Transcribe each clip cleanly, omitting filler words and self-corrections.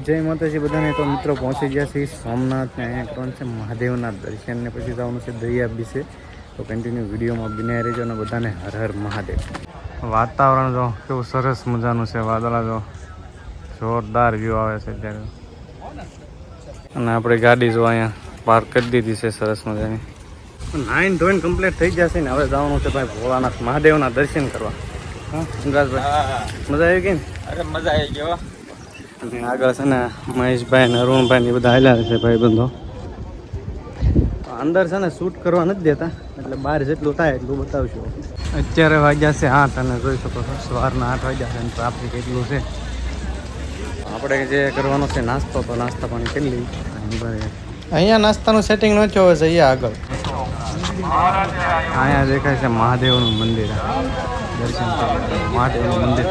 જય માતાજી બધાને. તો મિત્રો પહોંચી ગયા છે સોમનાથ ને અહીંયા કરવાનું છે મહાદેવના દર્શન ને પછી જવાનું છે દરિયા બીચે. તો કન્ટિન્યુ વિડીયોમાં બન્યા રહેજો અને બધાને હર હર મહાદેવ. વાતાવરણ જો કેવું સરસ મજાનું છે, વાદળા જો જોરદાર વ્યૂ આવે છે અત્યારે. અને આપણી ગાડી જો અહીંયા પાર્ક કરી દીધી છે સરસ મજાની. નાઈન ધોઈને કમ્પ્લીટ થઈ જશે ને હવે જવાનું છે ભાઈ ભોળાનાથ મહાદેવના દર્શન કરવા. હા સુંદરભાઈ મજા આવી ગઈ ને? અરે મજા આવી ગયો. અને આગળ છે ને મહેશભાઈ ને અરુણભાઈ ને બધા હાલ્યા છે ભાઈ બંધો. અંદર છે ને શૂટ કરવા નથી દેતા, એટલે બહાર જેટલું થાય એટલું બતાવશું. અત્યારે વાગ્યા છે 8 અને જોઈ શકો છો સવારના 8 વાગ્યા છે અને ટ્રાફિક એટલું છે. આપણે જે કરવાનો છે નાસ્તો, તો નાસ્તા પાણી કરી લઈએ. અહીંયા નાસ્તાનું સેટિંગ ન થયું હોય જઈએ આગળ. અહીંયા દેખાય છે મહાદેવનું મંદિર, દર્શન મહાદેવનું મંદિર.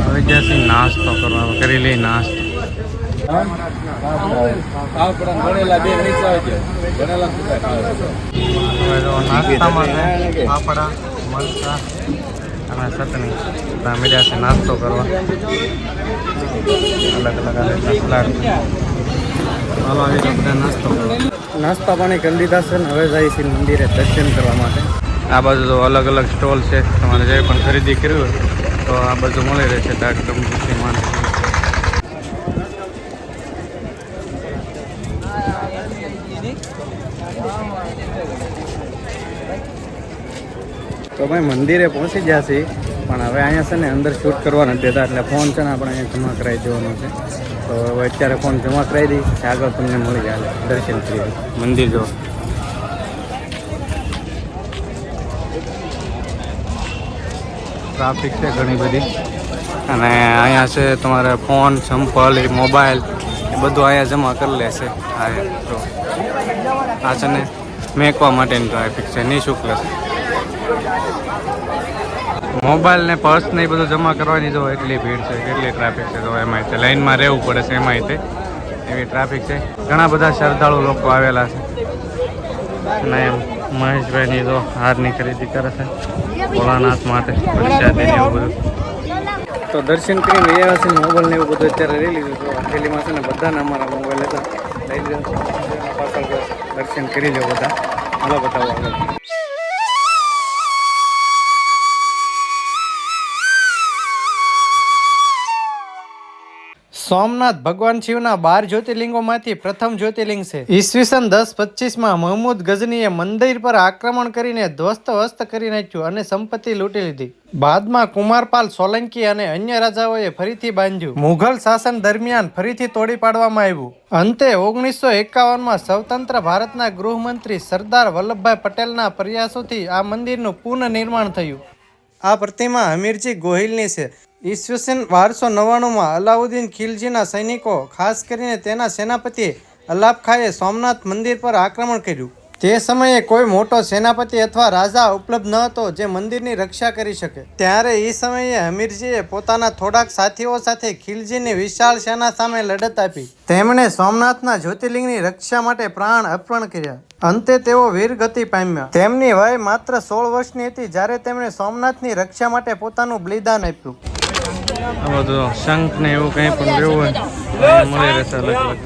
હવે જ્યાંથી નાસ્તો કરવાનો કરી લઈ નાસ્તો. નાસ્તામાં પાપડા, મરચા અને ચટણી મળ્યા છે નાસ્તો કરવા. અલગ અલગ સલાડ. ચાલો આવી તો બધા નાસ્તો કરવા. નાસ્તા પાણી કરી લીધા છે ને હવે જાય છે મંદિરે દર્શન કરવા માટે. આ બાજુ તો અલગ અલગ સ્ટોલ છે, તમારે જે પણ ખરીદી કરવી હોય તો આ બધું મળી રહેશે. ડાકટમ માન તો ભાઈ મંદિરે પહોંચી ગયા છે, પણ હવે અહીંયા છે ને અંદર શૂટ કરવા નથી દેતા, એટલે ફોન છે ને આપણે અહીંયા જમા કરાવી દેવાનો છે. તો હવે અત્યારે ફોન જમા કરાવી દઈ, આગળ તમને મળી જાય દર્શન કરી મંદિર જો. ટ્રાફિક છે ઘણી બધી, અને અહીંયા છે તમારે ફોન, ચંપલ, મોબાઈલ એ બધું અહીંયા જમા કરી લેશે. હા તો આ છે ને મેકવા માટેની ટ્રાફિક છે, નિઃશુલ્ક છે. મોબાઈલ ને પર્સ ને એ બધું જમા કરવાની જો એટલી ભીડ છે, કેટલી ટ્રાફિક છે. તો એમાં તે લાઈનમાં રહેવું પડે છે, એમાં તે એવી ટ્રાફિક છે. ઘણા બધા શ્રદ્ધાળુ લોકો આવેલા છે. અને મહેશભાઈની તો હારની ખરીદી કરે છે ભોળાનાથ માટે, પ્રસાદી એવું બધું. તો દર્શન કરીને આવ્યા છે ને મોબાઈલ ને એવું બધું અત્યારે લઈ લીધું. તો હથેલીમાં છે ને બધાને અમારા મોબાઈલ હતા લઈ લીધો. પાછળ દર્શન કરી લો બધા. હાલો બતાવો આગળ. સોમનાથ ભગવાન શિવના 12 જ્યોતિર્લિંગોમાંથી પ્રથમ જ્યોતિર્લિંગ છે. ઈસવીસન 1025માં મહમૂદ ગઝનીએ મંદિર પર આક્રમણ કરીને ધ્વસ્ત કરી નાખ્યું અને સંપત્તિ લૂંટી લીધી. બાદમાં કુમારપાલ સોલંકી અને અન્ય રાજાઓએ ફરીથી બાંધ્યું. મુઘલ શાસન દરમિયાન ફરીથી તોડી પાડવામાં આવ્યું. અંતે 1951માં સ્વતંત્ર ભારતના ગૃહમંત્રી સરદાર વલ્લભભાઈ પટેલના પ્રયાસોથી આ મંદિરનું પુનઃનિર્માણ થયું. આ પ્રતિમા હમીરજી ગોહિલની છે. ઈસવીસન 1299માં અલાઉદ્દીન ખિલજીના સૈનિકો, ખાસ કરીને તેના સેનાપતિ અલાપ ખાએ સોમનાથ મંદિર પર આક્રમણ કર્યું. તે સમયે કોઈ મોટો સેનાપતિ અથવા રાજા ઉપલબ્ધ ન હતો જે મંદિરની રક્ષા કરી શકે. ત્યારે એ સમયે હમીરજીએ પોતાના થોડાક સાથીઓ સાથે ખિલજીની વિશાળ સેના સામે લડત આપી. તેમણે સોમનાથના જ્યોતિર્લિંગની રક્ષા માટે પ્રાણ અર્પણ કર્યા. અંતે તેઓ વીરગતિ પામ્યા. તેમની વય માત્ર 16 વર્ષની હતી જ્યારે તેમણે સોમનાથની રક્ષા માટે પોતાનું બલિદાન આપ્યું. આ બધું શંખ ને એવું કંઈ પણ લેવું હોય મળી રહેશે. અલગ અલગ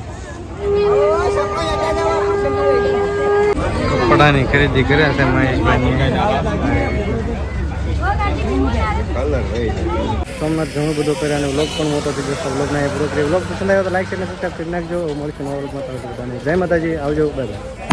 કપડાની ખરીદી કર્યા છે મહેશભાઈ. સોમનાથ ઘણું બધું કર્યા અને વ્લોગ પણ મોટો થઈ જશે. વ્લોગના એ પૂરો કરી. વ્લોગ પસંદ આવ્યો તો લાઈક અને સબસ્ક્રાઈબ કરી નાખજો. મળીશું નવા વ્લોગમાં. જય માતાજી, આવજો, બાય બાય.